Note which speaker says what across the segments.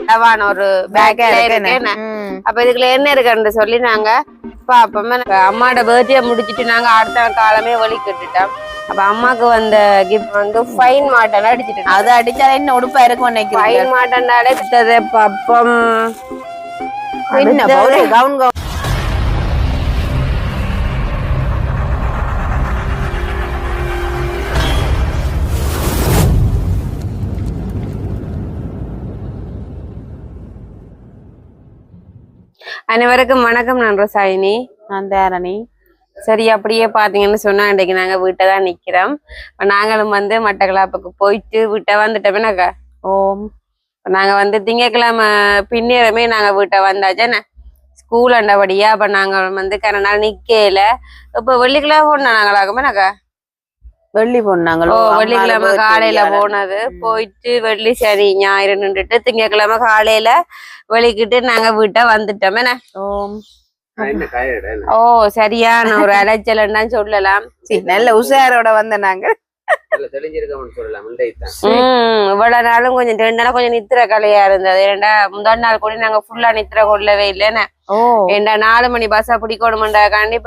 Speaker 1: அளவான ஒரு பேக்ல இருக்கு. அப்ப இதுக்குள்ள என்ன இருக்குன்னு சொல்லி நாங்க பாப்போம். அம்மாவோட பர்த்டே முடிச்சிட்டு நாங்க அடுத்த காலமே வழி கட்டுட்டோம். அப்ப அம்மாக்கு வந்த கிஃப்ட் வந்து ஃபைன் மாட்டன் அடிச்சிட்டு,
Speaker 2: அது அடிச்சா என்ன உடுப்பா இருக்கும் நினைக்கிறேன்.
Speaker 1: ஃபைன் மாட்டன்னாலே பப்பம்
Speaker 2: கவுன் கவுன்
Speaker 1: அனைவருக்கும் வணக்கம். நான் ரசாயினி.
Speaker 2: நான் தாரணி.
Speaker 1: சரி, அப்படியே பாத்தீங்கன்னு சொன்னா இன்றைக்கு நாங்க வீட்டை தான் நிக்கிறோம். நாங்களும் வந்து மட்டக்களப்புக்கு போயிட்டு வீட்டை வந்துட்டோம்னாக்கா.
Speaker 2: ஓம்.
Speaker 1: நாங்க வந்து திங்கட்கிழமை பின்னேறமே நாங்க வீட்டை வந்தாச்சுன்னு ஸ்கூல் அண்டபடியா. அப்ப நாங்க வந்து கரநாள் நிக்கல. இப்ப வெள்ளிக்கிழமை போனா நாங்களாக்குமேனாக்கா.
Speaker 2: வெள்ளி போனாங்களோ?
Speaker 1: வெள்ளிக்கிழமை காலையில போனது போயிட்டு வெள்ளி சரி ஞாயிறு நின்றுட்டு திங்கட்கிழமை காலையில வெளிக்கிட்டு நாங்க வீட்டை வந்துட்டோம். என்ன ஓ சரியான ஒரு அலைச்சல்னா சொல்லலாம்.
Speaker 2: நல்ல உஷாரோட வந்த நாங்க
Speaker 1: இவ்வளவு நாளும் கொஞ்சம் 2 நாள் கொஞ்சம் நித்திர கலையா இருந்தது. ஏண்டா முதல் நாள் கூட நாங்க ஃபுல்லா நித்திர கொள்ளவே இல்லைன்னு. ஏண்டா 4 மணி பஸ்ஸா பிடிக்கணும்டா காண்டி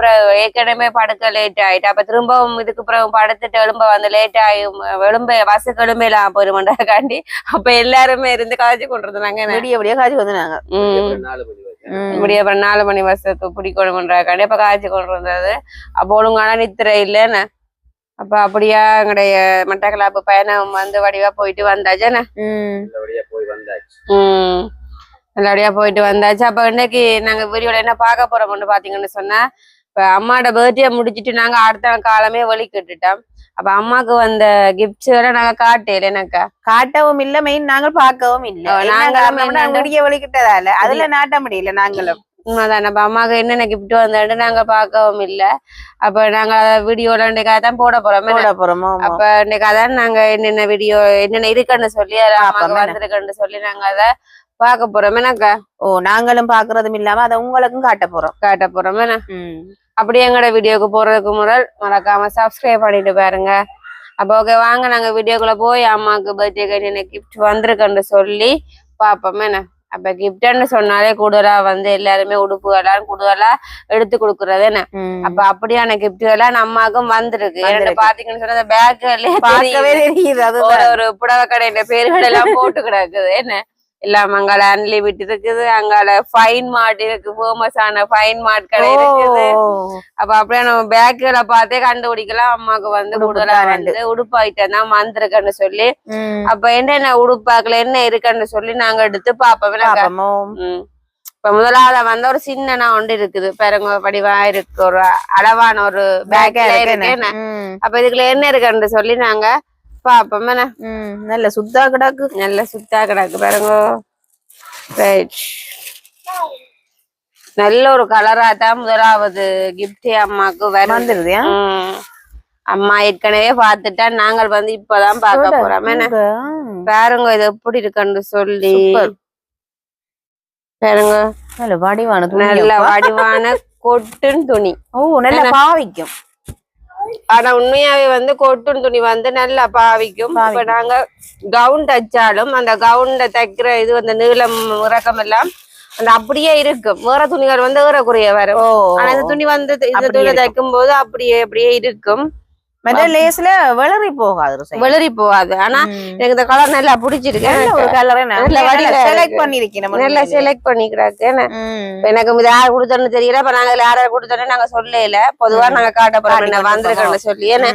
Speaker 1: ஏற்கனவே படுக்க லேட் ஆயிட்டு. அப்ப திரும்பவும் இதுக்கு பிறகு படுத்துட்டு எழும்ப வந்து லேட் ஆகி எழும்ப பஸ்ஸுக்கு எழும்பலாம் போயிருமாண்டா காண்டி. அப்ப எல்லாருமே இருந்து காய்ச்சி கொண்டு நாங்க
Speaker 2: விடிய காய்ச்சி வந்து நாங்க
Speaker 1: இப்படியே அப்புறம் 4 மணி பஸ்ஸுக்கு பிடிக்கணும்ன்றா காண்டி அப்ப காய்ச்சி கொண்டு இருந்தது. அப்போ ஒழுங்கான நித்திர இல்லைன்னு. அப்ப அப்படியா எங்களுடைய மட்டக்களப்பு பயணம் வந்து வடிவா போயிட்டு வந்தாச்சுன்னு. நல்லபடியா போயிட்டு வந்தாச்சு. அப்ப இன்னைக்கு நாங்க வீடியோல என்ன பார்க்க போறோம்னு பாத்தீங்கன்னு சொன்னா, இப்ப அம்மாவோட பர்த்டே முடிச்சிட்டு நாங்க அடுத்த காலமே வழி கட்டுட்டோம். அப்ப அம்மாக்கு வந்த கிஃப்ட்ஸ் எல்லாம் நாங்க காட்டல. எனக்கா
Speaker 2: காட்டவும் இல்ல, மெயின் நாங்க பார்க்கவும் இல்ல. நாங்க வழிகிட்டதால அதுல நாட்ட முடியல நாங்களும்.
Speaker 1: உண்மைதான். நம்ம அம்மாவுக்கு என்னென்ன கிஃப்ட் வந்தாண்டு நாங்க பார்க்கவும் இல்ல. அப்ப நாங்க வீடியோல இன்றைக்காக தான் போட போறோம். அப்ப இன்றைக்காக தான் நாங்க என்னென்ன வீடியோ என்னென்ன இருக்குன்னு சொல்லி அம்மாவுக்கு வந்திருக்குன்னு சொல்லி நாங்க அதை பார்க்க போறோம். எனக்கா
Speaker 2: நாங்களும் பாக்குறதும் இல்லாம அதை உங்களுக்கும் காட்ட போறோம்.
Speaker 1: என்ன அப்படியே எங்களோட வீடியோக்கு போறதுக்கு முதல் மறக்காம சப்ஸ்கிரைப் பண்ணிட்டு பாருங்க. அப்ப ஓகே, வாங்க நாங்க வீடியோக்குள்ள போய் அம்மாவுக்கு பர்த்டேக்கு என்னென்ன கிஃப்ட் வந்திருக்குன்னு சொல்லி பாப்போம். என்ன அப்ப கிஃப்ட்னு சொன்னாலே கூடுதலா வந்து எல்லாருமே உடுப்புகளாம் கூடுதலா எடுத்து கொடுக்கறது. என்ன அப்ப அப்படியான கிஃப்ட்கள்லாம் அம்மாவுக்கும் வந்திருக்கு. பாத்தீங்கன்னு சொன்னா பேக் ஒரு புடவை கடையில பேர்கள் எல்லாம் போட்டு கிடக்குது. என்ன எல்லாம் அங்கால அன்லிமிட் இருக்குது, அங்கால ஃபைன் மார்ட் இருக்கு, ஃபேமஸான ஃபைன் மார்ட் கடை இருக்குது. அப்ப அப்படியே நம்ம பேக்குகளை பார்த்தே கண்டுபிடிக்கலாம் அம்மாவுக்கு வந்து கூடுதலா வந்து உடுப்பு ஐட்டம் தான் வந்திருக்குன்னு சொல்லி. அப்ப என்னென்ன உடுப்பாக்குல என்ன இருக்குன்னு சொல்லி நாங்க எடுத்து பாப்போம். இப்ப முதலாவது வந்து ஒரு சின்ன ஒன்று இருக்குது, பெருங்க வடிவா இருக்கு, ஒரு அளவான ஒரு பேக் இருக்கு. அப்ப இதுக்குள்ள என்ன இருக்குன்னு சொல்லி நாங்க பாப்போம்.
Speaker 2: நல்ல சுத்தா
Speaker 1: கிடக்கு பாருங்க. நல்ல ஒரு கலரா தான் முதலாவது கிஃப்ட் அம்மாக்கு வந்துருது. அம்மா ஏற்கனவே பாத்துட்டா, நாங்கள் வந்து இப்பதான் பார்க்க போறோம். பாருங்க இது எப்படி இருக்குன்னு சொல்லி பாருங்க. நல்ல வடிவான கொட்டுன்னு துணி.
Speaker 2: நல்ல பாவிக்கும்.
Speaker 1: ஆனா உண்மையாவே வந்து கொட்டுன் துணி வந்து நல்லா பாவிக்கும். இப்ப நாங்க கவுன் தச்சாலும் அந்த கவுன்ல தைக்கிற இது வந்து நீளம் இறக்கம் எல்லாம் அந்த அப்படியே இருக்கும். வேற துணிகள் வந்து ஏறக்குறைய வரும். ஆனா இந்த துணி வந்து இந்த துணி தைக்கும் போது அப்படியே இருக்கும்.
Speaker 2: லேஸ்ல வெளிரி
Speaker 1: போகாது. ஆனா எனக்கு இந்த கலர் நல்லா பிடிச்சிருக்கு. நல்லா செலக்ட் பண்ணிக்கிறாங்க. எனக்கு இது யார் கொடுத்தோன்னு தெரியல. இப்ப நாங்க யார கொடுத்தோன்னு நாங்க சொல்லல. பொதுவா நாங்க காட்ட போறோம் வந்திருக்கோம்னு சொல்லி. ஏன்னா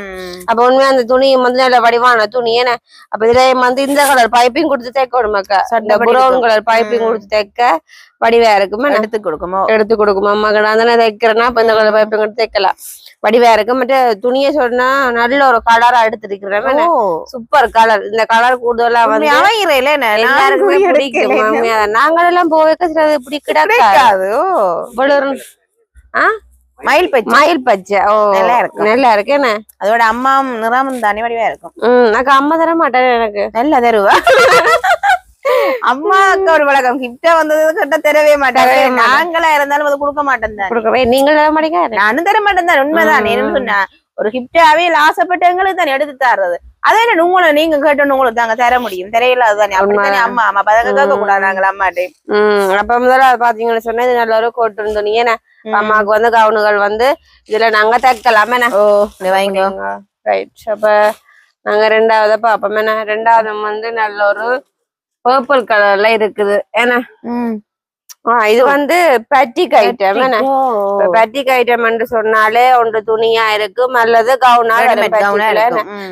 Speaker 1: அப்ப உண்மையா அந்த துணி வந்து நல்ல வடிவான துணி. ஏன்னா அப்ப இதுல வந்து இந்த கலர் பைப்பிங் கொடுத்து தைக்கணும் மக்கா. இந்த ப்ரௌன் கலர் பைப்பிங் கொடுத்து தைக்க வடிவா இருக்குமா எடுத்து கொடுக்குமா அம்மா தானே தைக்கிறேன்னா அப்ப இந்த கலர் பைப்பிங் கொடுத்து தைக்கலாம். வடிவா இருக்கு. மற்ற துணியை சொன்னா நல்ல ஒரு கலரா எடுத்திருக்கிறேன். Super colour. இந்த கலர் கூடுதலா வந்து எல்லாருக்குமே பிடிக்கும். நாங்களெல்லாம் போக இப்படி கிடைக்காது. மயில் பச்சை நல்லா இருக்கு. என்ன
Speaker 2: அதோட அம்மா நிறமும் தானே வடிவா இருக்கும்.
Speaker 1: எனக்கு அம்மா தர மாட்டேன். எனக்கு
Speaker 2: நல்லா தருவா. அம்மாவுக்கு ஒரு வழக்கம் கிஃப்டா வந்தது கிட்ட தரவே மாட்டாங்க. நாங்களா இருந்தாலும் அது கொடுக்க மாட்டேன்.
Speaker 1: நீங்க தர மாட்டீங்க,
Speaker 2: நானும் தர மாட்டேன் தான். உண்மைதான். என்ன சொன்னா ஒரு கிஃப்டாவே ஆசைப்பட்டவங்களுக்கு தான் எடுத்து தர்றது. அதான் உங்களை நீங்க கேட்டோன்னு உங்களுக்கு தாங்க தர முடியும் தெரியல அதுதானே அப்படித்தானே அம்மா அம்மா பதக்க கேட்க கூடாது நாங்கள் அம்மாட்டே
Speaker 1: அப்ப முதல்ல பாத்தீங்கன்னு சொன்னா இது நல்ல ஒரு கோட்டு இருந்தோம் ஏன்னா அம்மாவுக்கு வந்து கவுனுகள் வந்து இதுல நாங்க தைக்கலாம் என்ன
Speaker 2: வைங்க
Speaker 1: ரைட் அப்ப நாங்க ரெண்டாவது பாப்போம் என்ன ரெண்டாவது வந்து நல்ல ஒரு பர்பிள் கலர்ல இருக்குது ஏன்னா இது வந்து பட்டிக் ஐட்டம் என்ன பட்டிக் ஐட்டம் என்று சொன்னாலே ஒன்று துணியா இருக்கும் அல்லது கவுனா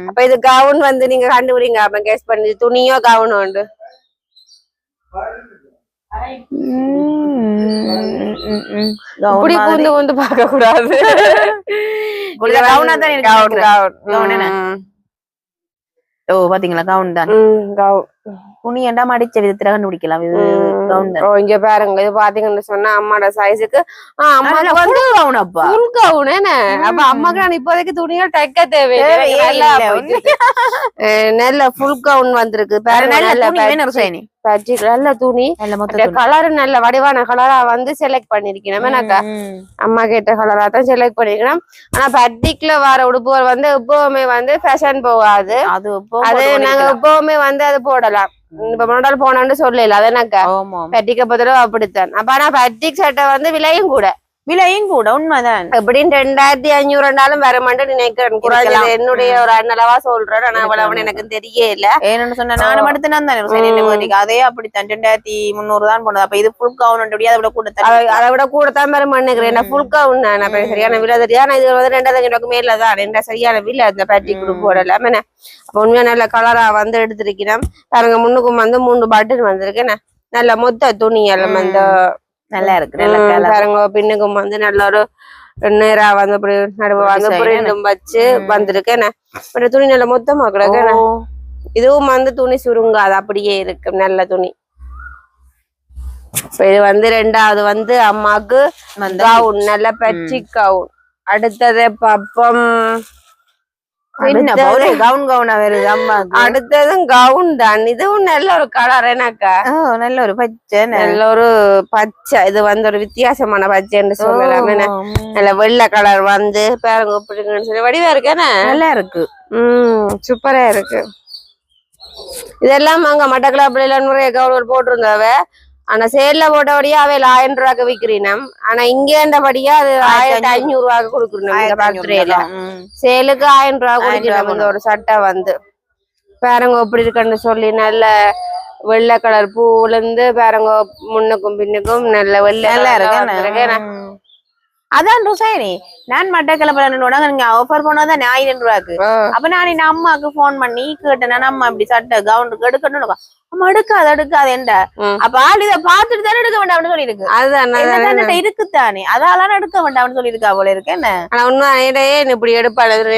Speaker 1: அப்ப இது கவுன் வந்து நீங்க கண்டுபிடிங்க அப்ப கெஸ் பண்ணி துணியோ கவுன் உண்டு இப்படி கூந்து கூந்து பார்க்க கூடாது
Speaker 2: ஓ பாத்தீங்களா கவுன் தான் துணி ஏண்டா மடிச்ச விதத்துல கண்டுபிடிக்கலாம் இது கவுன் தான்
Speaker 1: இங்க பாருங்க இது பாத்தீங்கன்னு சொன்னா அம்மாட சைஸுக்கு அம்மாக்கு வந்து கவுன் அப்பா ஃபுல் கவுன் என்ன அப்ப அம்மாக்கு நான் இப்போதைக்கு துணியா தைக்க தேவையில்லை நல்ல ஃபுல் கவுன் வந்திருக்கு பாருங்க நல்ல துணி கலர் நல்ல வடிவான கலரா வந்து செலக்ட் பண்ணிருக்கணும் எனக்கா அம்மா கேட்ட கலரா தான் செலக்ட் பண்ணிருக்கணும் ஆனா பட்டிக்குல வர உடுப்புகள் வந்து எப்பவுமே வந்து ஃபேஷன் போகாது அது நாங்க எப்பவுமே வந்து அது போடலாம் இப்ப முன்னாடி போனோம்னு சொல்லல அதனாக்கா பட்டிக்க பொறுத்தவரை அப்படித்தான் அப்ப ஆனா பட்டிக் சட்டை வந்து விலையும் கூட உண்மைதான் எப்படின்னு 2500 வரமாட்டேன் நினைக்கிறேன் குறைஞ்சது என்னுடைய ஒரு அண்ணளவா சொல்றேன் ஆனா அவ்வளவு எனக்கு தெரியல
Speaker 2: ஏன்னு சொன்னா நானும் அடுத்து நான் தானே அதே அப்படித்தான் 2300 தான் போனது அப்ப இது ஃபுல் கவுன்
Speaker 1: அதை விட கூடத்தான் வர நினைக்கிறேன் ஃபுல் கவுன் நான் சரியான விலை தெரியாது ஆனா இது வந்து 2500 மேல தான் சரியான விலை அந்த பேட்டி குரூப் போடலாம் என்ன அப்ப உண்மையா நல்ல கலரா வந்து எடுத்திருக்கிறேன் பாருங்க முன்னுக்கும் வந்து 3 பட்டன் வந்திருக்கேன் நல்ல மொத்த துணி எல்லாம் அந்த
Speaker 2: நல்லா இருக்கு
Speaker 1: பாருங்க பின்னுக்கும் வந்து நல்ல ஒரு நேரா வந்து அப்படி நடுவு வந்து புரிந்தும் வச்சு வந்திருக்கேன் துணி நல்ல மொத்தமா கிடக்கு இதுவும் வந்து துணி சுருங்காது அப்படியே இருக்கு நல்ல துணி இது வந்து ரெண்டாவது வந்து அம்மாக்கு கவுன் நல்ல பச்சி கவுன் அடுத்தது பப்பம் அடுத்ததும் கவுன் தான் இதுவும் நல்ல ஒரு கலர் எனக்கா
Speaker 2: நல்ல ஒரு பச்சை
Speaker 1: நல்ல ஒரு பச்சை இது வந்து ஒரு வித்தியாசமான பச்சைன்னு சொல்லலாம் நல்ல வெள்ளை கலர் வந்து பாருங்க இப்படின்னு சொல்லி வடிவா இருக்கேன்னா
Speaker 2: நல்லா இருக்கு
Speaker 1: சூப்பரா இருக்கு இதெல்லாம் அங்க மட்டக்களப்பிள்ளையில நிறைய கவுன் போட்டிருந்தாவ ஆனா சேல்ல போட்டபடியா அவையில 1000 ரூபாய்க்கு விக்கிறீனம் ஆனா இங்க இருந்தபடியா அது 1500 ரூபாய்க்கு கொடுக்கணும் சேலுக்கு 1000 ரூபாய் கொடுக்கணும் இந்த ஒரு சட்டை வந்து பாருங்க எப்படி இருக்குன்னு சொல்லி நல்ல வெள்ளை கலர் பூல இருந்து பாருங்க முன்னுக்கும் பின்னுக்கும் நல்ல வெள்ளை
Speaker 2: நல்லா இருக்கு அதான் ருசைனி நான் மட்டக்களப்பிள்ளையோட நீங்க ஆஃபர் போனதான் 1000 ரூபாய்க்கு அப்ப நான் என் அம்மாக்கு போன் பண்ணி கேட்டேன் அம்மா இப்படி சட்டை கவுனுக்கு எடுக்கணும் அம்மா எடுக்காது என்ன அப்ப ஆள் இதை பாத்துட்டு தானே எடுக்க வேண்டாம்னு சொல்லி இருக்கு அதுதான் இருக்குத்தானே அதால எடுக்க வேண்டாம்னு சொல்லி இருக்கா போல இருக்கு என்ன
Speaker 1: உண்மையே இப்படி எடுப்பாள்
Speaker 2: எடுக்க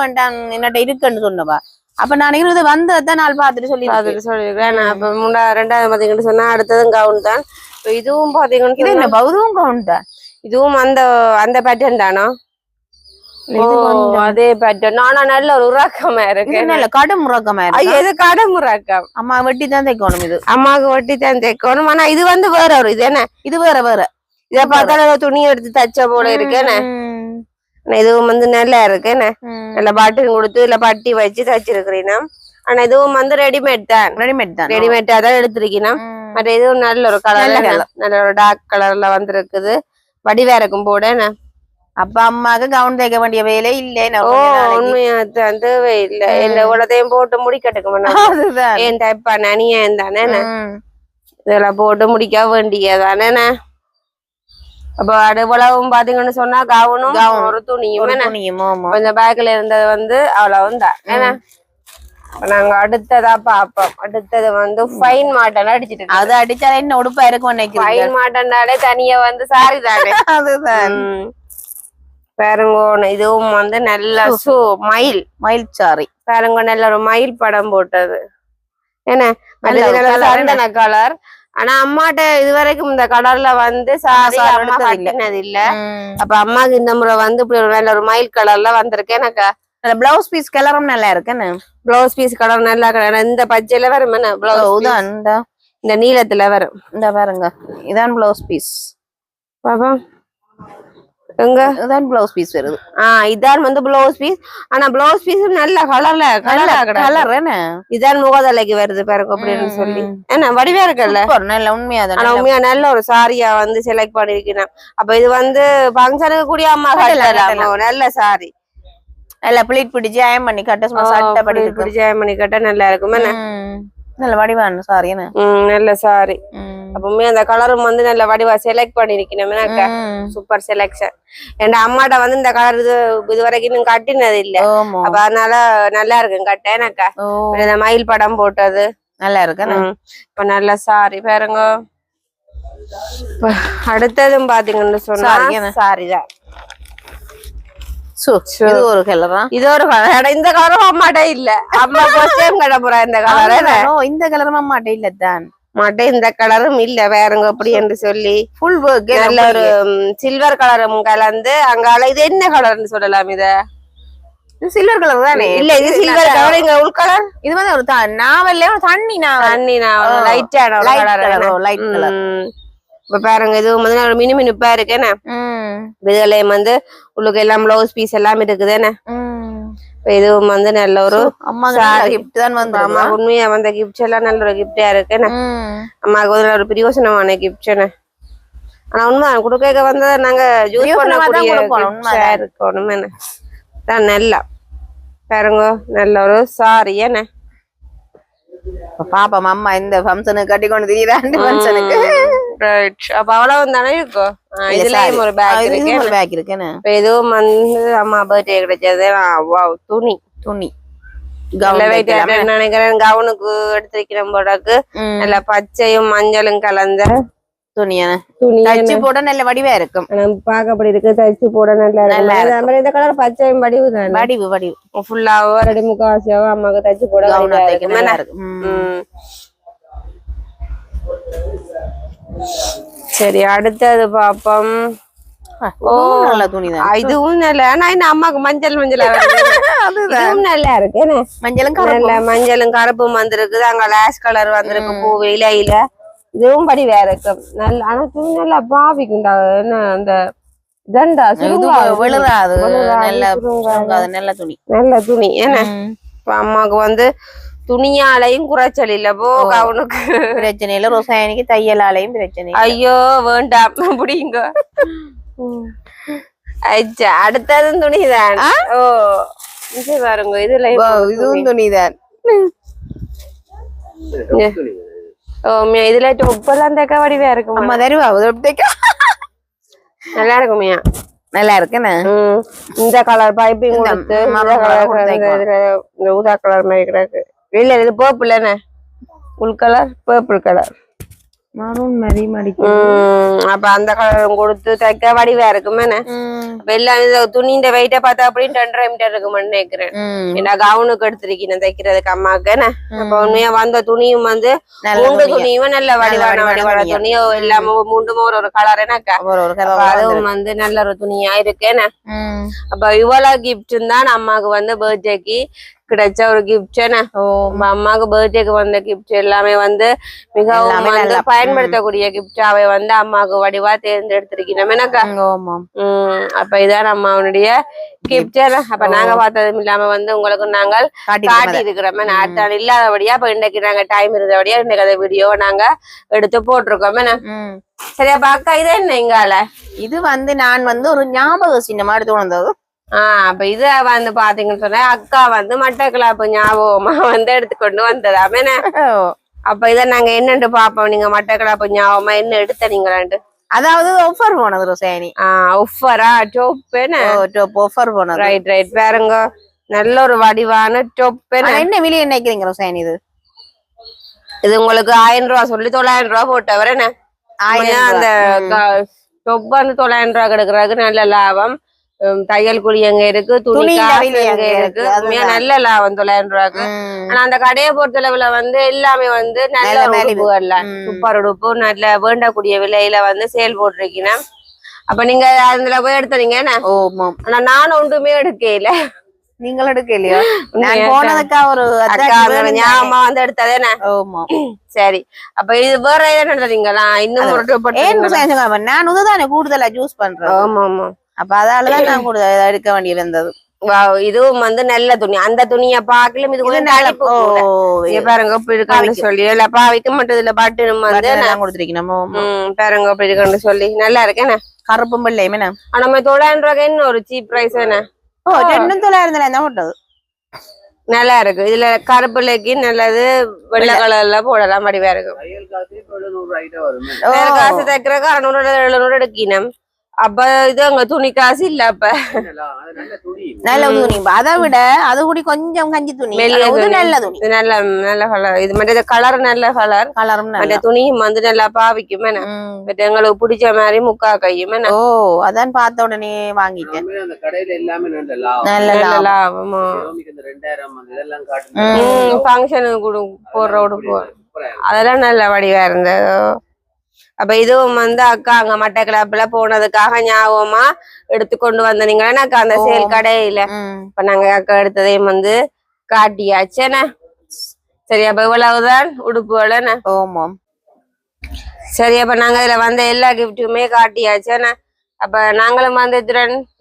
Speaker 2: வேண்டாம் என்னட்ட இருக்குன்னு சொன்னவா அப்ப நான் இது வந்ததான் நாள் பாத்துட்டு
Speaker 1: சொல்லிருக்கேன் அப்ப ரெண்டாவது பாத்தீங்கன்னு சொன்னா அடுத்ததும் கவுன் தான் இதுவும் பாத்தீங்கன்னா
Speaker 2: பௌதும் கவுன் தான்
Speaker 1: இதுவும் அந்த பேட்டர்ன் தானா அதே பேட்டர்ன் ஆனா நல்ல ஒரு உராக்கமா இருக்கு
Speaker 2: நல்ல கடும் உராக்கமா இருக்கு
Speaker 1: இது கடும் உராக்கம்
Speaker 2: அம்மா வெட்டி தான் தைக்கணும் இது
Speaker 1: அம்மாவுக்கு வெட்டி தான் தைக்கணும் ஆனா இது வந்து வேற ஒரு இது என்ன
Speaker 2: இது வேற
Speaker 1: இத பார்த்தா துணி எடுத்து தச்ச போல இருக்கு என்ன இதுவும் வந்து நல்லா இருக்கு என்ன நல்ல பாட்டில் கொடுத்து இல்ல பட்டி வச்சு தச்சிருக்கிறீனா ஆனா இதுவும் வந்து ரெடிமேட் ரெடிமேட்டா தான் எடுத்திருக்கீங்கன்னா மற்ற இதுவும் நல்ல ஒரு கலர் நல்ல ஒரு டார்க் கலர்ல வந்திருக்குது வடிவா இருக்கும் போட என்ன
Speaker 2: அப்ப அம்மாக்கு கவுன் தைக்க வேண்டிய வேலை இல்ல
Speaker 1: உண்மையா தேவை இல்ல இந்த உலகத்தையும் போட்டு முடிக்கட்டுக்கு ஏன் டைப்பா நனியன் தானே இதெல்லாம் போட்டு முடிக்க வேண்டியதானே அப்ப அடுவளவும் பாத்தீங்கன்னு சொன்னா கவுனும் ஒரு துணியும் கொஞ்சம் பேக்ல இருந்தது வந்து அவ்வளவும் தான் ஏன்னா நாங்க அடுத்ததா பாப்போம் அடுத்தது வந்து ஃபைன் மாட்டன் அடிச்சிட்டு
Speaker 2: அது அடிச்சாலே என்ன உடுப்பா இருக்கும் நினைக்கிறேன்
Speaker 1: ஃபைன் மாட்டன்னாலே தனியா வந்து சாரி தானே
Speaker 2: அதுதான்
Speaker 1: பாருங்க இதுவும் வந்து நல்ல
Speaker 2: மயில் சாரி
Speaker 1: பாருங்க நல்ல ஒரு மயில் படம் போட்டது என்ன சந்தன கலர் ஆனா அம்மாட்ட இதுவரைக்கும் இந்த கலர்ல வந்து சாரி அம்மா கட்டினது இல்ல அப்ப அம்மாக்கு இந்த முறை வந்து இப்படி ஒரு நல்ல ஒரு மயில் கலர்ல வந்திருக்கு எனக்கா
Speaker 2: பிளவுஸ் பீஸ் கலரும் நல்லா இருக்குன்னு
Speaker 1: பிளவுஸ் பீஸ் கலர் நல்லா இந்த பச்சையில வரும் இந்த நீளத்துல வரும்
Speaker 2: இந்த பாருங்க இதான் பிளவுஸ் பீஸ்
Speaker 1: பாப்பா எங்க
Speaker 2: இதான் பிளவுஸ் பீஸ் வருது.
Speaker 1: இதான் வந்து பிளவுஸ் பீஸ். ஆனா பிளவுஸ் பீஸ் நல்ல கலர்
Speaker 2: என்ன
Speaker 1: இதான் முகதலைக்கு வருது பாருங்க அப்படின்னு சொல்லி என்ன வடிவா இருக்குல்ல.
Speaker 2: நல்ல உண்மையா
Speaker 1: ஆனா உண்மையா நல்ல ஒரு சாரியா வந்து செலக்ட் பண்ணிருக்கேன். அப்ப இது வந்து ஃபங்க்ஷனுக்கு கூடிய அம்மா கட்டலாம். நல்ல சாரி
Speaker 2: நல்ல பிளேட் பிடிச்சு அயன் பண்ணி கட்ட சும்மா சட்டை
Speaker 1: பிடிச்சு அயன் பண்ணி கட்ட நல்லா இருக்கும்.
Speaker 2: நல்ல வடிவான சாரி என்ன
Speaker 1: நல்ல சாரி. அப்பவுமே அந்த கலரும் வந்து நல்ல வடிவா செலக்ட் பண்ணிருக்கேன். Super selection. என் அம்மாட்ட வந்து இந்த கலர் இது வரைக்கும் கட்டினது இல்ல. அப்ப அதனால நல்லா இருக்கு கட்ட எனக்கா. இந்த மயில் படம் போட்டது
Speaker 2: நல்லா இருக்கு.
Speaker 1: இப்ப நல்ல சாரி பாருங்க. அடுத்ததும் பாத்தீங்கன்னு சொன்னா சாரிதான்.
Speaker 2: இது ஒரு கலரா?
Speaker 1: இது ஒரு கலர். இந்த கலரும் அம்மாட்டே இல்ல. அம்மா ஃபர்ஸ்ட் டைம் கட்ட போறா இந்த கலர்.
Speaker 2: இந்த கலரும் அம்மாட்டே இல்ல தான்.
Speaker 1: மாட்டே இந்த கலரும் இல்ல வேறங்க அப்படி என்று சொல்லி
Speaker 2: ஃபுல் வர்க்
Speaker 1: நல்ல ஒரு சில்வர் கலரும் கலந்து அங்கால. இது என்ன கலர்னு சொல்லலாம்? இத
Speaker 2: சில்வர் கலர் தானே?
Speaker 1: இல்ல இது சில்வர் கலர். இங்க உள் கலர்
Speaker 2: இது வந்து ஒரு நாவல்ல தண்ணி நாவல்
Speaker 1: லைட்டான
Speaker 2: லைட் கலர்.
Speaker 1: இப்ப பாருங்க இது வந்து ஒரு மினுமினுப்பா இருக்கு என்ன. இதுலயும் வந்து உள்ளுக்கு எல்லாம் பிளவுஸ் பீஸ் எல்லாம் இருக்குது என்ன. இதுவும் வந்து நல்ல ஒரு
Speaker 2: கிஃப்ட் தான் வந்து.
Speaker 1: அம்மா உண்மையா வந்த கிஃப்ட் எல்லாம் நல்ல ஒரு கிஃப்டா இருக்கு என்ன. அம்மாவுக்கு வந்து ஒரு பிரயோசனமான கிஃப்ட் என்ன. ஆனா உண்மை குடுக்க வந்தா நாங்க யூஸ் பண்ணக்கூடிய இருக்கணும் என்ன தான். நல்லா பாருங்க நல்ல ஒரு சாரி என்ன.
Speaker 2: பாப்பா அம்மா இந்த ஃபங்க்ஷனுக்கு கட்டி கொண்டு திரியறாங்க ஃபங்க்ஷனுக்கு.
Speaker 1: ரைட். அப்ப அவ்வளவு தானே இருக்கும். இதுலயும் ஒரு பேக் இருக்கு.
Speaker 2: ஒரு பேக் இருக்கு என்ன.
Speaker 1: இதுவும் வந்து அம்மா பர்த்டே கிடைச்சது. வாவ் துணி நினைக்கிறேன். கவுனுக்கு எடுத்திருக்கிறேன் போடாக்கு. நல்ல பச்சையும் மஞ்சளும் கலந்த
Speaker 2: துணியான தச்சு போட நல்ல வடிவா இருக்கும்.
Speaker 1: பாக்கப்படி இருக்கு. தச்சு போட நல்லா இருக்கு. இந்த கலர் பச்சையும் வடிவு தான்.
Speaker 2: வடிவு
Speaker 1: ஃபுல்லாவோ ரெடி முக்காவாசியாவோ அம்மாக்கு தச்சு போட நல்லா இருக்கு. சரி அடுத்தது பாப்போம்.
Speaker 2: நல்ல துணிதான்.
Speaker 1: இதுவும் நல்ல. ஆனா இந்த அம்மாக்கு மஞ்சள் அதுவும் நல்லா இருக்கு. மஞ்சளும் கருப்பும் வந்திருக்குது. அங்க லேஸ் கலர் வந்திருக்கு பூ இலையில. இதுவும் படி வேற இருக்கும். நல்ல ஆனா துணி நல்லா பாவிக்குண்டா என்ன அந்த தண்டா
Speaker 2: விழுறாது. நல்ல
Speaker 1: துணி என்ன. இப்ப அம்மாவுக்கு வந்து துணியாலையும் குறைச்சல் இல்ல போ. அவனுக்கு
Speaker 2: பிரச்சனை இல்ல. ரோசாயனிக்கு தையலாலையும் பிரச்சனை.
Speaker 1: ஐயோ வேண்டாம் அப்படிங்க. அடுத்ததும் துணிதான். ஓ இது பாருங்க.
Speaker 2: இதுவும் துணிதான்.
Speaker 1: இதுல டொப்பெல்லாம் தைக்க வடிவா இருக்கும்.
Speaker 2: அம்மா தருவா
Speaker 1: நல்லா இருக்குமையா.
Speaker 2: நல்லா இருக்குன்னு.
Speaker 1: இந்த கலர் பைப்பிங் கொடுத்து ஊதா கலர் மாதிரி கிடக்கு. இல்ல இது பர்பிள் என்ன. உள் கலர் பர்பிள் கலர். அப்ப அந்த கலரும் கொடுத்து தைக்க வடிவா இருக்குமே. எல்லாம் துணிஇந்த வெயிட்ட பார்த்தா அப்படின்னு 2.5 மீட்டர் இருக்குமென்னு நினைக்கிறேன். ஏன்னா கவுனுக்கு எடுத்திருக்கேன் தைக்கிறதுக்கு அம்மாக்கு. அப்ப உண்மையா வந்த துணியும் வந்து மூண்டு துணியும் நல்ல வடிவான துணியோ எல்லாமே மூண்டுமோ ஒரு கலர் எனக்கா. அதுவும் வந்து நல்ல ஒரு துணியா இருக்கேன்னு. அப்ப இவ்வளவு கிஃப்ட் தான் அம்மாவுக்கு வந்து பர்த்டேக்கு கிடைச்ச ஒரு கிஃப்ட். அம்மாவுக்கு பர்த்டேக்கு வந்த கிஃப்ட் எல்லாமே வந்து மிகவும் வந்து பயன்படுத்தக்கூடிய கிஃப்டாவே வந்து அம்மாவுக்கு வடிவா தேர்ந்தெடுத்திருக்கணும் எனக்கா. அப்ப இதான் அம்மாவுடைய கிஃப்ட். அப்ப நாங்க பார்த்ததும் இல்லாம வந்து உங்களுக்கு நாங்கள் காட்டி இருக்கிறோம். அடுத்த நாள் இல்லாதபடியா இப்ப இன்னைக்கு நாங்க டைம் இருந்தபடியா இன்னைக்கு அந்த வீடியோ நாங்க எடுத்து போட்டிருக்கோம். சரியா பாக்கா இது என்ன இங்கால.
Speaker 2: இது வந்து நான் வந்து ஒரு ஞாபக சின்னமா எடுத்து வந்தது.
Speaker 1: அப்ப இத வந்து பாத்தீங்கன்னு சொன்னா அக்கா வந்து மட்டக்களப்பு ஞாபகமா வந்து எடுத்துக்கொண்டு வந்ததாமே. அப்ப இத நாங்க என்னன்னு பாப்போம். நீங்க மட்டக்களப்பு ஞாபகமா என்ன எடுத்தீங்களாண்டு.
Speaker 2: அதாவது ஆஃபர் போனது ரோசாயனி.
Speaker 1: ஆஃபரா டோப்
Speaker 2: ஆஃபர் போனது.
Speaker 1: ரைட் பாருங்க நல்ல ஒரு வடிவான டோப்.
Speaker 2: என்ன விலை நினைக்கிறீங்க ரோசாயனி?
Speaker 1: இது உங்களுக்கு 1000 ரூபாய் சொல்லி 900 ரூபாய் போட்டவர் என்ன. அந்த டொப் வந்து 900 ரூபாய் கிடைக்கிறதுக்கு நல்ல லாபம். தையல் கூலி எங்க இருக்கு, துணி எங்க இருக்கு. நல்ல லாபம் 900 ரூபாய்க்கு. ஆனா அந்த கடையை பொறுத்தளவுல வந்து எல்லாமே வந்து நல்ல உடுப்புகள்ல சூப்பர் உடுப்பு நல்ல வேண்டக்கூடிய விலையில வந்து சேல் போட்டிருக்கீங்க. அப்ப நீங்க அதுல போய் எடுத்தீங்க. ஆனா நானும் ஒன்றுமே எடுக்கல.
Speaker 2: நீங்களும் எடுக்கலையா? நான் போனதுக்கா ஒரு
Speaker 1: ஞாபகமா வந்து எடுத்ததேன. சரி அப்ப இது வேற என்ன நடந்தீங்களா? இன்னும்
Speaker 2: நான் இதுதானே கூடுதலா ஜூஸ் பண்றேன்.
Speaker 1: ஆமா ஆமா
Speaker 2: அப்ப அதாலதான் நான் கூட எடுக்க வேண்டியிருந்தது.
Speaker 1: இதுவும் வந்து நல்ல துணி. அந்த துணிய பாக்கலும் இது கொஞ்சம் தடிப்பு கூட. இங்க பாருங்க இப்படி இருக்கான்னு சொல்லி இல்ல பாவிக்க மாட்டதுல பட்டனும் வந்து
Speaker 2: கொடுத்துருக்கணும்.
Speaker 1: பாருங்க இப்படி இருக்கான்னு சொல்லி நல்லா இருக்கு என்ன
Speaker 2: கருப்பும் வெள்ளையும் என்ன.
Speaker 1: நம்ம 900 ரூபாய்க்கு என்ன ஒரு சீப் பிரைஸ் என்ன.
Speaker 2: 900 தான் போட்டது.
Speaker 1: நல்லா இருக்கு. இதுல கருப்புலைக்கு நல்லது வெள்ளை கலர்ல போடலாம் வடிவா இருக்கு. காசு தைக்கிறக்கு 600 700 எடுக்கணும். அப்ப இது அங்க துணி காசு இல்ல. அப்ப
Speaker 2: நல்ல துணி. அதை விட அது கூடி கொஞ்சம் கஞ்சி துணி நல்ல துணி.
Speaker 1: நல்ல நல்ல கலர். இது மட்டும் கலர் நல்ல கலர்.
Speaker 2: கலரும்
Speaker 1: அந்த துணியும் வந்து நல்லா பாவிக்கும். எங்களுக்கு பிடிச்ச மாதிரி முக்கா கையும்.
Speaker 2: அதான் பார்த்த உடனே வாங்கிட்டேன்.
Speaker 1: ஃபங்க்ஷனுக்கு போடுற உடுப்பு அதெல்லாம் நல்ல வடிவா இருந்தது. அப்ப இதுவும் வந்து அக்கா அங்க மட்டக்களப்புல போனதுக்காக ஞாபகமா எடுத்து கொண்டு வந்தீங்கன்னா அக்கா அந்த சேல் கடையில இப்ப நாங்க அக்கா எடுத்ததையும் வந்து காட்டியாச்சுண்ணே. சரி அப்ப இவ்வளவுதான் உடுப்புகள். சரி அப்ப நாங்க இதுல வந்த எல்லா கிஃப்ட்டுமே காட்டியாச்சுண்ணே. அப்ப நாங்களும் வந்து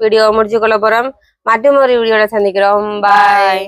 Speaker 1: வீடியோ முடிச்சு கொள்ள போறோம். மற்றும் ஒரு வீடியோல சந்திக்கிறோம். பாய்.